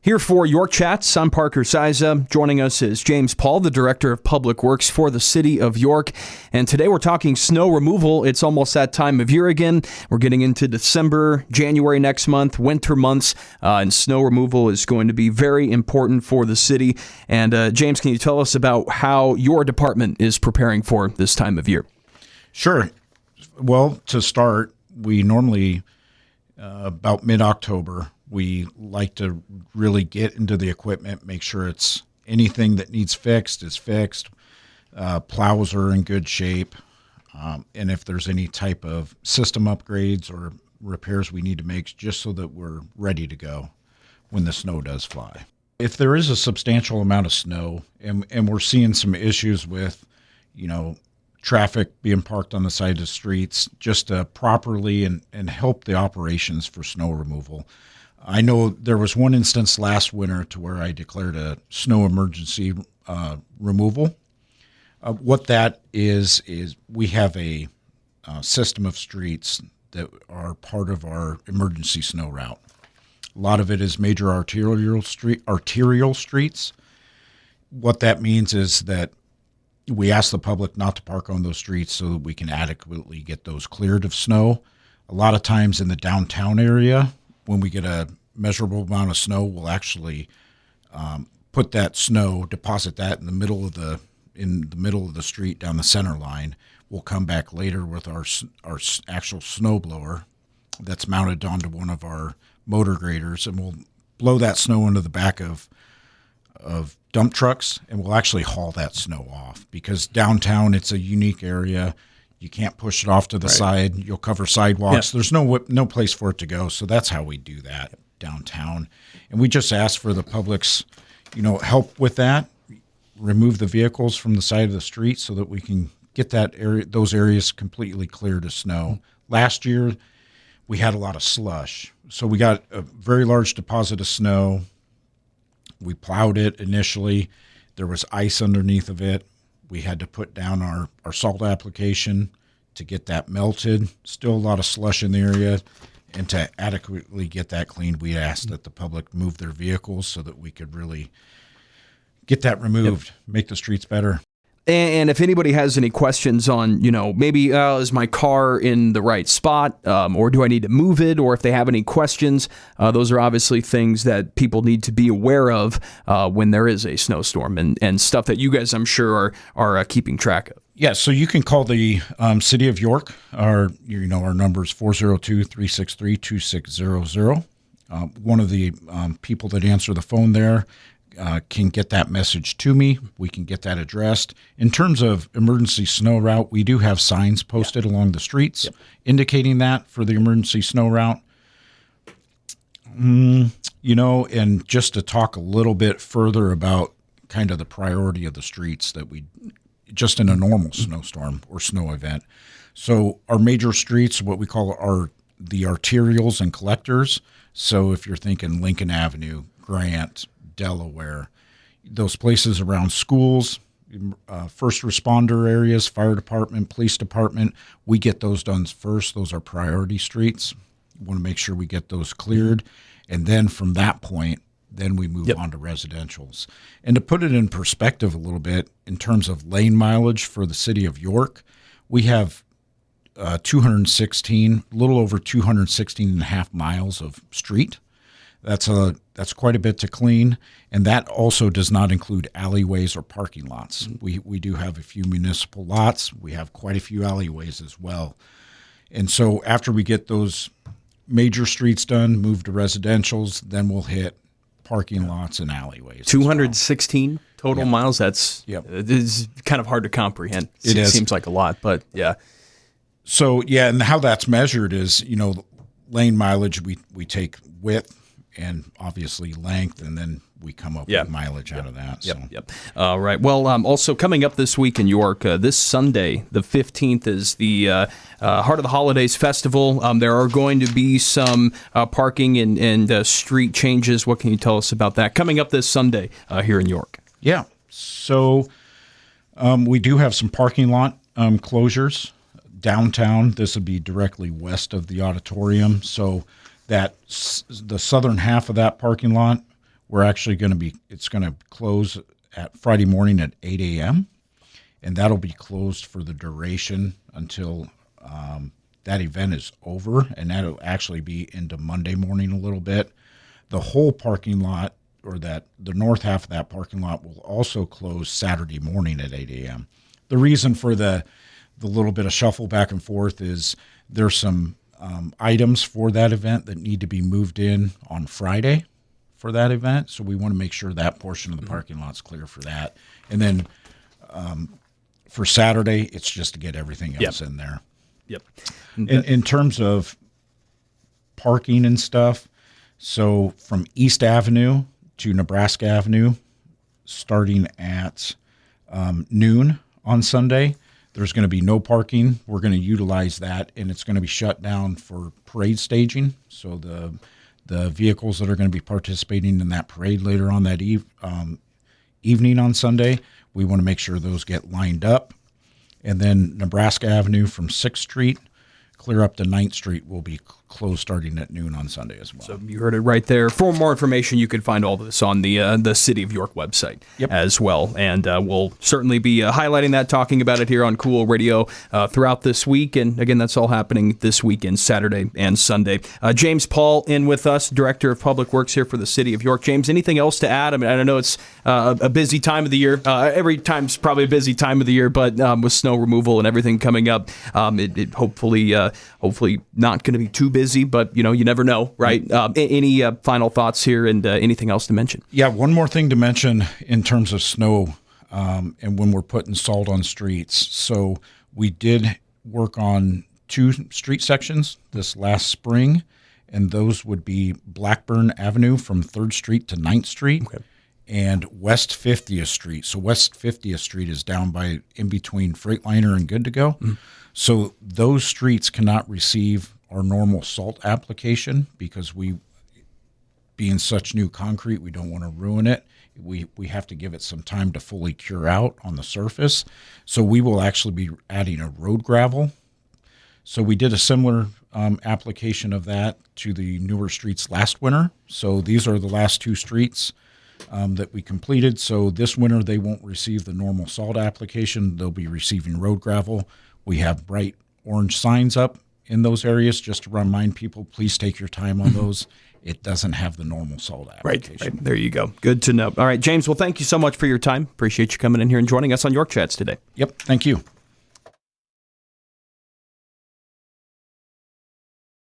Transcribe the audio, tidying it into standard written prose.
Here for York Chats, I'm Parker Siza. Joining us is James Paul, the Director of Public Works for the City of York. And today we're talking snow removal. It's almost that time of year again. We're getting into December, January next month, winter months, and snow removal is going to be very important for the city. And James, can you tell us about how your department is preparing for this time of year? Sure. Well, to start, we normally, about mid-October, we like to really get into the equipment, make sure it's anything that needs fixed is fixed. Plows are in good shape. And if there's any type of system upgrades or repairs we need to make, just so that we're ready to go when the snow does fly. If there is a substantial amount of snow and we're seeing some issues with, traffic being parked on the side of the streets, just to properly and help the operations for snow removal. I know there was one instance last winter to where I declared a snow emergency removal. What that is we have a system of streets that are part of our emergency snow route. A lot of it is major arterial streets. What that means is that we ask the public not to park on those streets so that we can adequately get those cleared of snow. A lot of times in the downtown area, when we get a measurable amount of snow, we'll actually put that snow, deposit that in the middle of the street down the center line. We'll come back later with our actual snow blower that's mounted onto one of our motor graders, and we'll blow that snow into the back of dump trucks, and we'll actually haul that snow off, because downtown, it's a unique area. You can't push it off to the side. You'll cover sidewalks. Yeah. There's no place for it to go. So that's how we do that downtown. And we just ask for the public's, help with that. Remove the vehicles from the side of the street so that we can get those areas completely cleared of snow. Last year, we had a lot of slush. So we got a very large deposit of snow. We plowed it initially. There was ice underneath of it. We had to put down our salt application to get that melted. Still a lot of slush in the area. And to adequately get that cleaned, we asked that the public move their vehicles so that we could really get that removed, make the streets better. And if anybody has any questions on, maybe is my car in the right spot, or do I need to move it, or if they have any questions, those are obviously things that people need to be aware of when there is a snowstorm and stuff that you guys, I'm sure, are keeping track of. Yeah, so you can call the City of York. Our number is 402-363-2600. One of the people that answer the phone there can get that message to me. We can get that addressed. In terms of emergency snow route, we do have signs posted along the streets indicating that for the emergency snow route. And just to talk a little bit further about kind of the priority of the streets that we just in a normal snowstorm or snow event. So our major streets, what we call the arterials and collectors. So if you're thinking Lincoln Avenue, Grant, Delaware, those places around schools, first responder areas, fire department, police department, we get those done first. Those are priority streets. We want to make sure we get those cleared. And then from that point, then we move on to residentials. And to put it in perspective a little bit, in terms of lane mileage for the city of York, we have a little over 216 and a half miles of street. That's quite a bit to clean, and that also does not include alleyways or parking lots. We do have a few municipal lots. We have quite a few alleyways as well. And so after we get those major streets done, move to residentials, then we'll hit parking lots and alleyways. 216 total miles. That's it's kind of hard to comprehend. It seems like a lot, but yeah. So and how that's measured is lane mileage. We take width and obviously length, and then we come up with mileage out of that. All right. Well, also coming up this week in York, this Sunday, the 15th, is the Heart of the Holidays Festival. There are going to be some parking and street changes. What can you tell us about that coming up this Sunday here in York? Yeah. So we do have some parking lot closures downtown. This would be directly west of the auditorium. So that the southern half of that parking lot we're actually it's going to close at Friday morning at 8 a.m. And that'll be closed for the duration until that event is over, and that'll actually be into Monday morning a little bit. The whole parking lot, or the north half of that parking lot, will also close Saturday morning at 8 a.m. The reason for the little bit of shuffle back and forth is there's some items for that event that need to be moved in on Friday for that event, so we want to make sure that portion of the parking lot's clear for that. And then for Saturday, it's just to get everything else in there. Yep. In terms of parking and stuff, so from East Avenue to Nebraska Avenue, starting at noon on Sunday, there's going to be no parking. We're going to utilize that, and it's going to be shut down for parade staging. So the vehicles that are going to be participating in that parade later on that evening on Sunday, we want to make sure those get lined up. And then Nebraska Avenue from 6th Street clear up to 9th Street will be closed starting at noon on Sunday as well. So you heard it right there. For more information, you can find all of this on the City of York website as well. And we'll certainly be highlighting that, talking about it here on Cool Radio throughout this week. And again, that's all happening this weekend, Saturday and Sunday. James Paul in with us, Director of Public Works here for the City of York. James, anything else to add? I mean, I know it's a busy time of the year. Every time's probably a busy time of the year, but with snow removal and everything coming up, it hopefully not going to be too busy, but you never know, right? Any final thoughts here, and anything else to mention? Yeah, one more thing to mention in terms of snow, and when we're putting salt on streets. So we did work on 2 street sections this last spring, and those would be Blackburn Avenue from 3rd Street to 9th Street. Okay. And West 50th Street. So West 50th Street is down by in between Freightliner and Good to Go. Mm-hmm. So those streets cannot receive our normal salt application because being such new concrete, we don't want to ruin it. We have to give it some time to fully cure out on the surface. So we will actually be adding a road gravel. So we did a similar application of that to the newer streets last winter. So these are the last 2 streets that we completed. So this winter, they won't receive the normal salt application. They'll be receiving road gravel. We have bright orange signs up in those areas just to remind people, please take your time on those. It doesn't have the normal salt application. Right. There you go. Good to know. All right, James, well, thank you so much for your time. Appreciate you coming in here and joining us on York Chats today. Yep. Thank you.